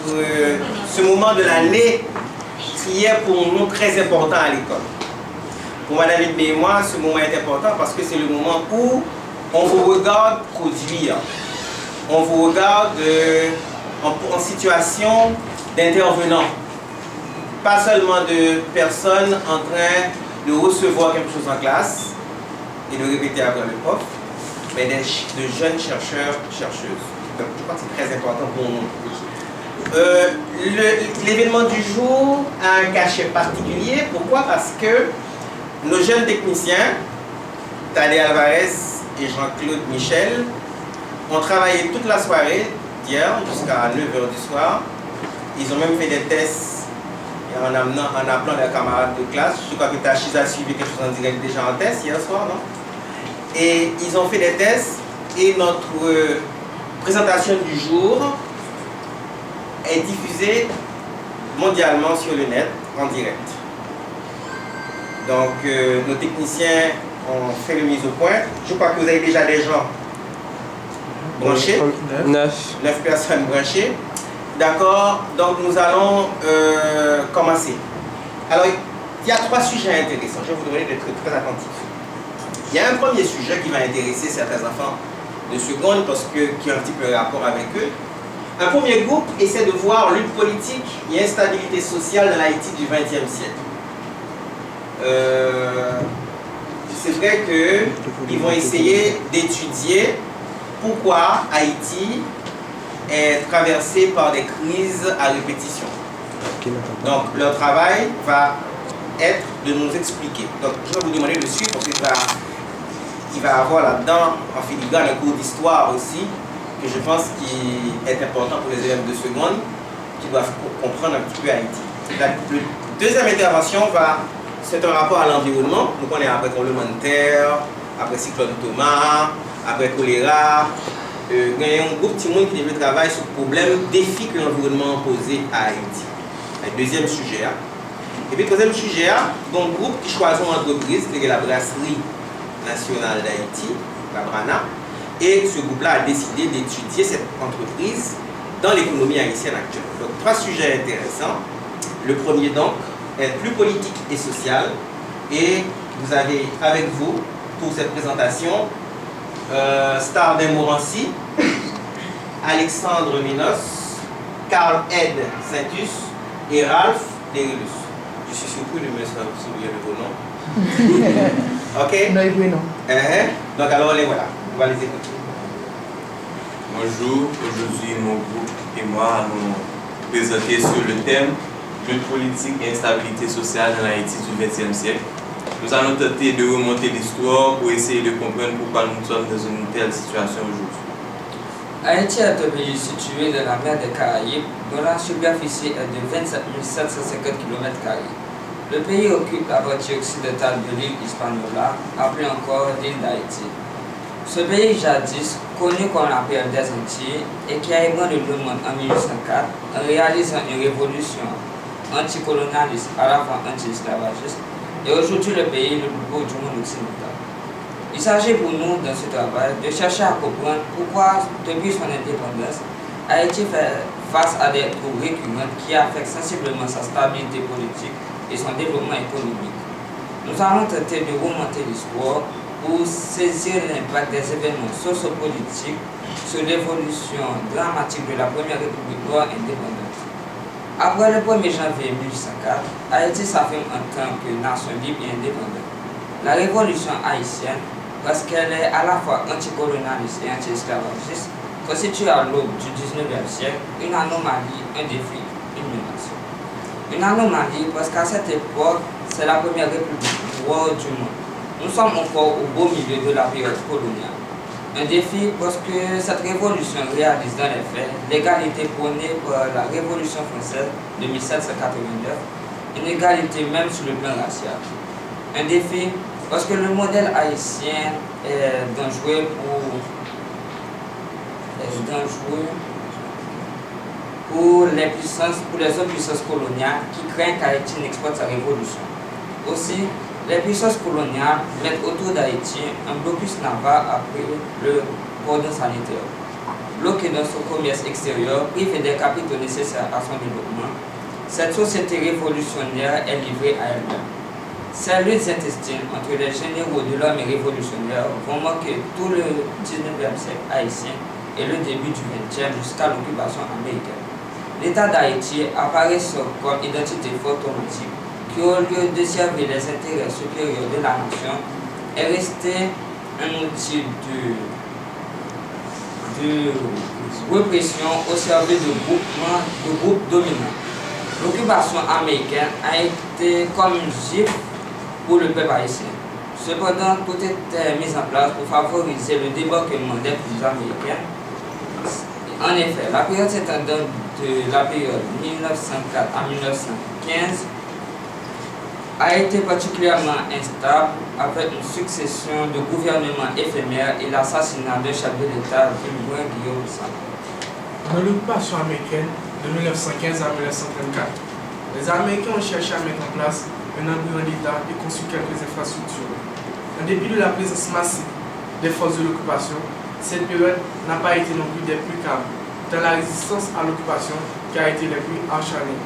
ce moment de l'année qui est pour nous très important à l'école. Pour Mme David et moi, ce moment est important parce que c'est le moment où on vous regarde produire. On vous regarde en situation d'intervenant. Pas seulement de personnes en train de recevoir quelque chose en classe et de répéter après le prof, mais de jeunes chercheurs, chercheuses. Donc je crois que c'est très important pour nous. L'événement du jour a un cachet particulier. Pourquoi? Parce que nos jeunes techniciens, Tadé Alvarez et Jean-Claude Michel, ont travaillé toute la soirée d'hier jusqu'à 9h du soir. Ils ont même fait des tests en appelant leurs camarades de classe. Je crois que Tachis a suivi quelque chose en direct déjà en test hier soir, non? Et ils ont fait des tests et notre présentation du jour est diffusée mondialement sur le net en direct. Donc nos techniciens ont fait le mise au point. Je crois que vous avez déjà des gens branchés. 9 personnes branchées. D'accord, donc nous allons commencer. Alors, il y a 3 sujets intéressants. Je vous demander d'être très attentifs. Il y a un premier sujet qui va intéresser certains enfants de seconde parce qui a un petit peu rapport avec eux. Un premier groupe essaie de voir lutte politique et instabilité sociale dans l'Haïti du XXe siècle. C'est vrai qu'ils vont essayer d'étudier pourquoi Haïti est traversé par des crises à répétition. Donc leur travail va être de nous expliquer. Donc je vais vous demander de suivre parce qu'il va avoir là-dedans en filigrane un cours d'histoire aussi que je pense qui est important pour les élèves de seconde qui doivent comprendre un petit peu Haïti. La deuxième intervention c'est un rapport à l'environnement. Donc on est après tremblement de terre, après cyclone Thomas, après choléra. Il y a un groupe de monde qui devait travailler sur le problème, défi que l'environnement a posé à Haïti. Le deuxième sujet. Et puis le troisième sujet, il y a un groupe qui choisit une entreprise, qui est la Brasserie nationale d'Haïti, la Brana. Et ce groupe-là a décidé d'étudier cette entreprise dans l'économie haïtienne actuelle. Donc 3 sujets intéressants. Le premier donc est plus politique et social. Et vous avez avec vous, pour cette présentation, Stardin Morancy, Alexandre Minos, Carl Ed Saintus et Ralph Derilus. Je suis surpris de me souvenir de vos noms. Ok? Non. Donc alors les voilà, on va les écouter. Bonjour, aujourd'hui mon groupe et moi nous présenter sur le thème lutte politique et instabilité sociale dans l'Haïti du XXe siècle. Nous allons tenter de remonter l'histoire pour essayer de comprendre pourquoi nous sommes dans une telle situation aujourd'hui. Haïti est un pays situé dans la mer des Caraïbes, dont la superficie est de 27 750 km². Le pays occupe la partie occidentale de l'île Hispaniola, appelée encore l'île d'Haïti. Ce pays jadis, connu comme la Perle des Antilles, et qui a ébranlé le monde en 1804 en réalisant une révolution anticolonialiste à la fois anti-esclavagiste, et aujourd'hui le pays le plus beau du monde occidental. Il s'agit pour nous, dans ce travail, de chercher à comprendre pourquoi, depuis son indépendance, Haïti fait face à des troubles récurrents qui affectent sensiblement sa stabilité politique et son développement économique. Nous allons tenter de remonter l'histoire pour saisir l'impact des événements sociopolitiques sur l'évolution dramatique de la première République noire indépendante. Après le 1er janvier 1804, Haïti s'affirme en tant que nation libre et indépendante. La révolution haïtienne, parce qu'elle est à la fois anticolonialiste et anti-esclavagiste, constitue à l'aube du 19e siècle une anomalie, un défi, une menace. Une anomalie parce qu'à cette époque, c'est la première république noire du monde. Nous sommes encore au beau milieu de la période coloniale. Un défi parce que cette révolution réalise dans les faits l'égalité prônée par la Révolution française de 1789, une égalité même sur le plan racial. Un défi parce que le modèle haïtien est dangereux pour les autres puissances coloniales qui craignent qu'Haïti n'exploite sa révolution. Aussi, les puissances coloniales mettent autour d'Haïti un blocus naval après le cordon sanitaire. bloquée dans son commerce extérieur, privée des capitaux nécessaires à son développement, cette société révolutionnaire est livrée à elle-même. Ces luttes intestines entre les généraux de l'armée révolutionnaire vont marquer tout le 19e siècle haïtien et le début du 20e jusqu'à l'occupation américaine. L'État d'Haïti apparaît comme identité fantomatique qui, au lieu de servir les intérêts supérieurs de la nation, est resté un outil de répression au service de groupes dominants. L'occupation américaine a été comme une gifle pour le peuple haïtien. Cependant, tout était mis en place pour favoriser le débarquement des troupes américaines. En effet, la période s'étendant de la période 1904 à 1915 a été particulièrement instable avec une succession de gouvernements éphémères et l'assassinat d'un chef de l'État, Guillaume Sall. Dans l'occupation américaine de 1915 à 1934, les Américains ont cherché à mettre en place un embryon d'État et construit quelques infrastructures. En dépit de la présence massive des forces de l'occupation, cette période n'a pas été non plus des plus calmes, dans la résistance à l'occupation qui a été la plus acharnée.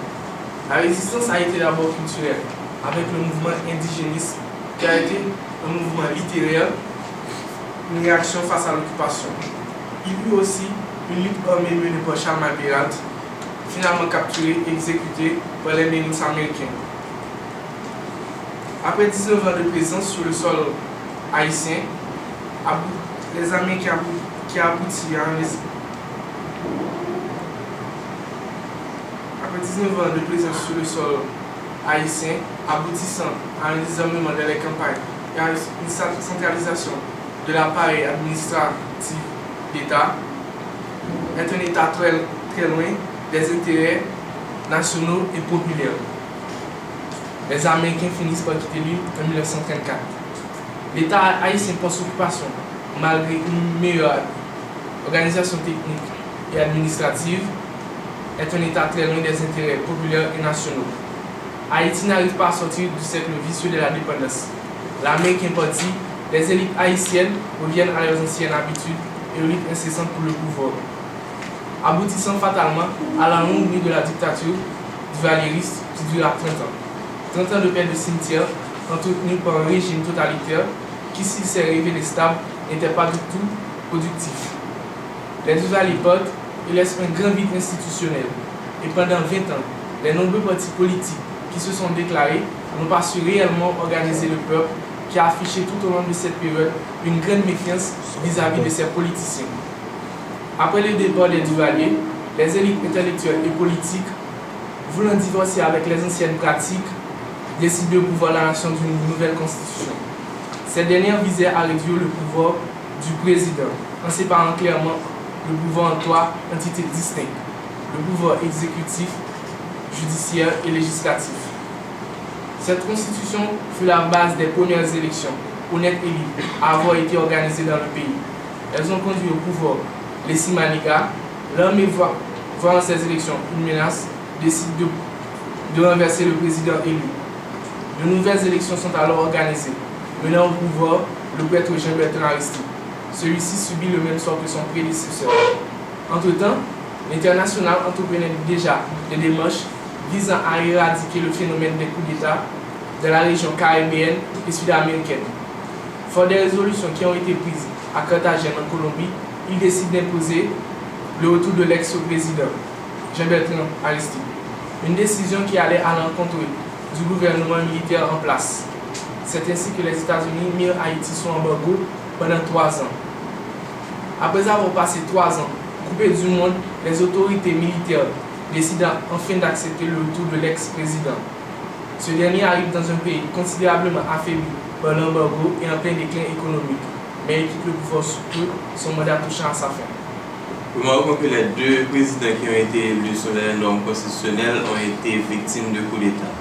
La résistance a été d'abord culturelle, avec le mouvement indigéniste qui a été un mouvement littéraire, une réaction face à l'occupation. Il y eut aussi une lutte armée menée par Charles McBride, finalement capturé et exécuté par les Marines américains. Après 19 ans de présence sur le sol haïtien, les Américains qui aboutit à Après 19 ans de présence sur le sol haïtien, aboutissant à un désarmement de les campagnes et à une centralisation de l'appareil administratif d'État, est un État très, très loin des intérêts nationaux et populaires. Les Américains finissent par quitter l'île en 1934. L'État haïtien post-occupation, malgré une meilleure organisation technique et administrative, est un État très loin des intérêts populaires et nationaux. Haïti n'arrive pas à sortir du cercle vicieux de la dépendance. L'Américain parti, les élites haïtiennes reviennent à leurs anciennes habitudes et aux luttes incessantes pour le pouvoir, aboutissant fatalement à la longue nuit de la dictature du valériste qui dura 30 ans. 30 ans de paix de cimetière entretenu par un régime totalitaire qui, s'il s'est révélé stable, n'était pas du tout productif. Les Duvalier-Pote il laisse un grand vide institutionnel. Et pendant 20 ans, les nombreux partis politiques qui se sont déclarés n'ont pas su réellement organiser le peuple qui a affiché tout au long de cette période une grande méfiance vis-à-vis de ses politiciens. Après le départ des Duvalier, les élites intellectuelles et politiques, voulant divorcer avec les anciennes pratiques, décident de pouvoir la nation d'une nouvelle constitution. Cette dernière visait à réduire le pouvoir du président en séparant clairement le pouvoir en trois entités distinctes, le pouvoir exécutif, judiciaire et législatif. Cette constitution fut la base des premières élections honnêtes et libres à avoir été organisées dans le pays. Elles ont conduit au pouvoir les Simanigas. L'armée voit en ces élections une menace, décide de renverser le président élu. De nouvelles élections sont alors organisées, menant au pouvoir le prêtre Jean-Bertrand Aristide. Celui-ci subit le même sort que son prédécesseur. Entre-temps, l'international entreprenait déjà des démarches visant à éradiquer le phénomène des coups d'État de la région caribéenne et sud-américaine. Fort des résolutions qui ont été prises à Carthagène en Colombie, il décide d'imposer le retour de l'ex-président Jean-Bertrand Aristide. Une décision qui allait à l'encontre du gouvernement militaire en place. C'est ainsi que les États-Unis mirent Haïti sous embargo pendant 3 ans. Après avoir passé 3 ans coupés du monde, les autorités militaires décident enfin d'accepter le retour de l'ex-président. Ce dernier arrive dans un pays considérablement affaibli par l'embargo et en plein déclin économique, mais il quitte le pouvoir sous peu, son mandat touchant à sa fin. Remarquons que les 2 présidents qui ont été élus sur les normes constitutionnelles ont été victimes de coups d'État.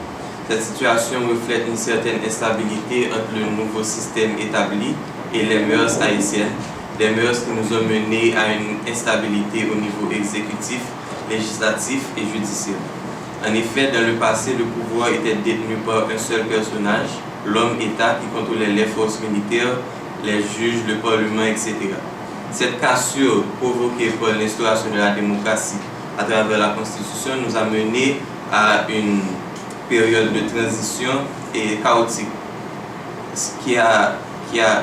Cette situation reflète une certaine instabilité entre le nouveau système établi et les mœurs haïtiennes, des mœurs qui nous ont menés à une instabilité au niveau exécutif, législatif et judiciaire. En effet, dans le passé, le pouvoir était détenu par un seul personnage, l'homme-État qui contrôlait les forces militaires, les juges, le Parlement, etc. Cette cassure provoquée par l'instauration de la démocratie à travers la Constitution nous a mené à une période de transition et chaotique, ce qui a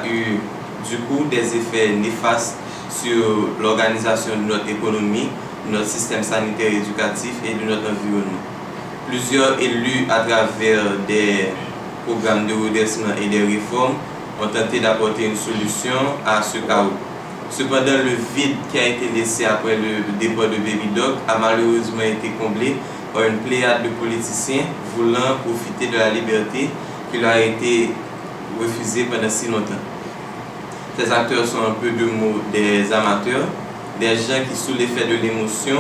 eu du coup des effets néfastes sur l'organisation de notre économie, de notre système sanitaire et éducatif et de notre environnement. Plusieurs élus, à travers des programmes de redressement et des réformes, ont tenté d'apporter une solution à ce chaos. Cependant, le vide qui a été laissé après le départ de Baby Doc a malheureusement été comblé par une pléiade de politiciens voulant profiter de la liberté qui leur a été refusée pendant si longtemps. Ces acteurs sont un peu de mots des amateurs, des gens qui, sous l'effet de l'émotion,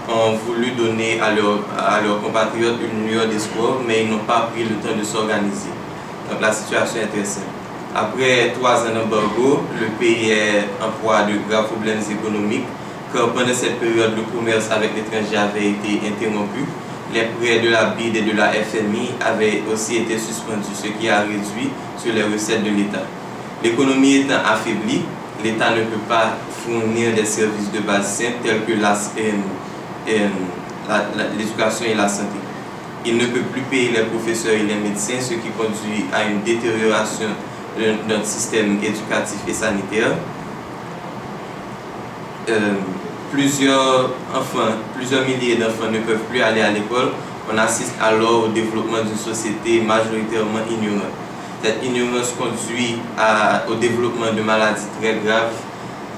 ont voulu donner à leurs compatriotes une lueur d'espoir, mais ils n'ont pas pris le temps de s'organiser. Donc la situation est très simple. Après 3 ans d'embargo, le pays est en proie à de graves problèmes économiques, car pendant cette période, le commerce avec l'étranger avait été interrompu. Les prêts de la BID et de la FMI avaient aussi été suspendus, ce qui a réduit sur les recettes de l'État. L'économie étant affaiblie, l'État ne peut pas fournir des services de base simples tels que l'éducation et la santé. Il ne peut plus payer les professeurs et les médecins, ce qui conduit à une détérioration de notre système éducatif et sanitaire. Plusieurs milliers d'enfants ne peuvent plus aller à l'école. On assiste alors au développement d'une société majoritairement ignorante. Cette ignorance conduit au développement de maladies très graves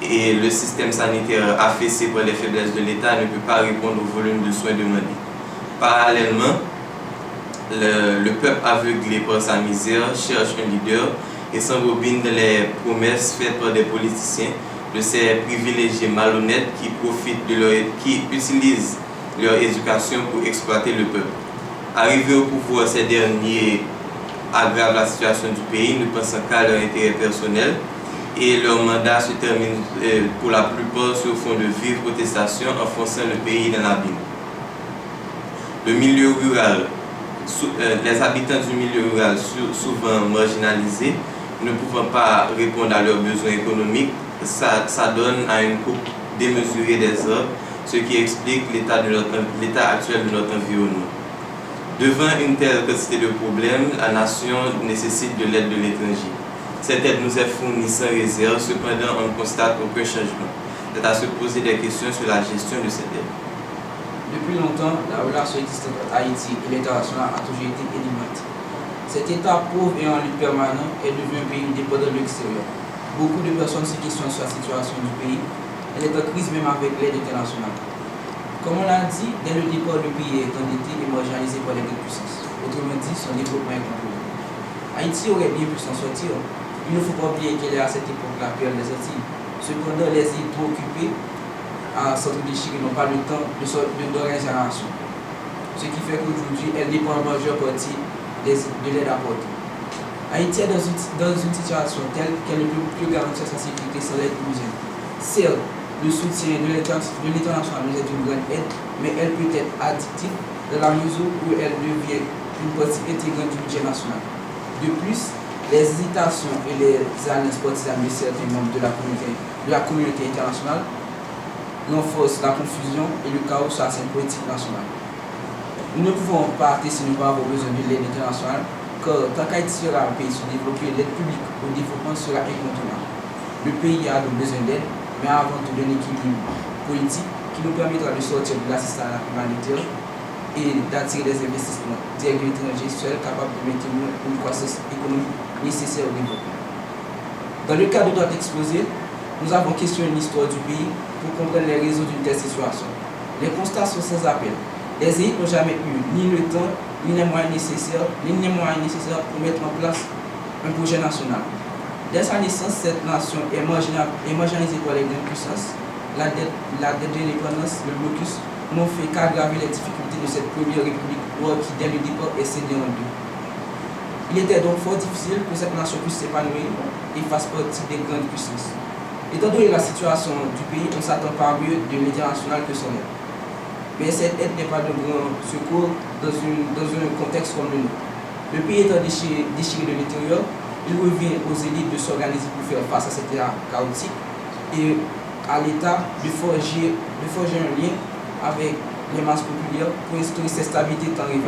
et le système sanitaire affaissé par les faiblesses de l'État ne peut pas répondre au volume de soins demandés. Parallèlement, le peuple aveuglé par sa misère cherche un leader et s'embobine dans les promesses faites par des politiciens, de ces privilégiés malhonnêtes qui utilisent leur éducation pour exploiter le peuple. Arrivés au pouvoir, ces derniers aggravent la situation du pays, ne pensant qu'à leur intérêt personnel, et leur mandat se termine pour la plupart sur fond de vives protestations, enfonçant le pays dans l'abîme. Le milieu rural, les habitants du milieu rural, souvent marginalisés, ne pouvant pas répondre à leurs besoins économiques, ça donne à une coupe démesurée des arbres, ce qui explique l'état actuel de notre environnement. Devant une telle quantité de problèmes, la nation nécessite de l'aide de l'étranger. Cette aide nous est fournie sans réserve, cependant on ne constate aucun changement. C'est à se poser des questions sur la gestion de cette aide. Depuis longtemps, la relation existante entre Haïti et l'international a toujours été énigmatique. Cet État pauvre et en lutte permanente est devenu un pays dépendant de l'extérieur. Beaucoup de personnes se questionnent sur la situation du pays. Elle est en crise même avec l'aide internationale. Comme on l'a dit, dès le départ, le pays est endetté et marginalisé par les grandes puissances. Autrement dit, son développement est contrôlé. Haïti aurait bien pu s'en sortir. Il ne faut pas oublier qu'elle est à cette époque la perle des Antilles. Cependant, les îles trop occupées à s'entre-déchirer n'ont pas le temps d'organiser la nation. Ce qui fait qu'aujourd'hui, elle dépend en majeure partie de l'aide apportée. Haïti est dans une situation telle qu'elle ne peut plus garantir sa sécurité sans l'aide humaine. Certes, le soutien de l'international nous est une grande aide, mais elle peut être addictive dans la mesure où elle devient une partie intégrante du budget national. De plus, les hésitations et les alliances partisanes de certains membres de la communauté internationale renforcent la confusion et le chaos sur la scène politique nationale. Nous ne pouvons pas arrêter si nous avons besoin de l'aide internationale, car tant qu'Haïti sera un pays sous-développé, l'aide publique au développement sera incontournable. Le pays a donc besoin d'aide, mais avant tout d'un équilibre politique qui nous permettra de sortir de l'assistance humanitaire et d'attirer des investissements directs étrangers seuls capables de maintenir une croissance économique nécessaire au développement. Dans le cadre de notre exposé, nous avons questionné l'histoire du pays pour comprendre les raisons d'une telle situation. Les constats sont sans appel. Les élites n'ont jamais eu ni le temps, ni les moyens nécessaires pour mettre en place un projet national. Dès sa naissance, cette nation est marginalisée par les grandes puissances. La dette de l'indépendance, le blocus, n'ont fait qu'aggraver les difficultés de cette première république qui, dès le départ, est scindée en deux. Il était donc fort difficile que cette nation puisse s'épanouir et fasse partie des grandes puissances. Étant donné la situation du pays, on ne s'attend pas mieux de l'international que son aide. Mais cette aide n'est pas de grand secours dans un contexte comme le nôtre. Le pays étant déchiré de l'intérieur, il revient aux élites de s'organiser pour faire face à cet état chaotique et à l'État de forger un lien avec les masses populaires pour instaurer cette stabilité tant rêvée.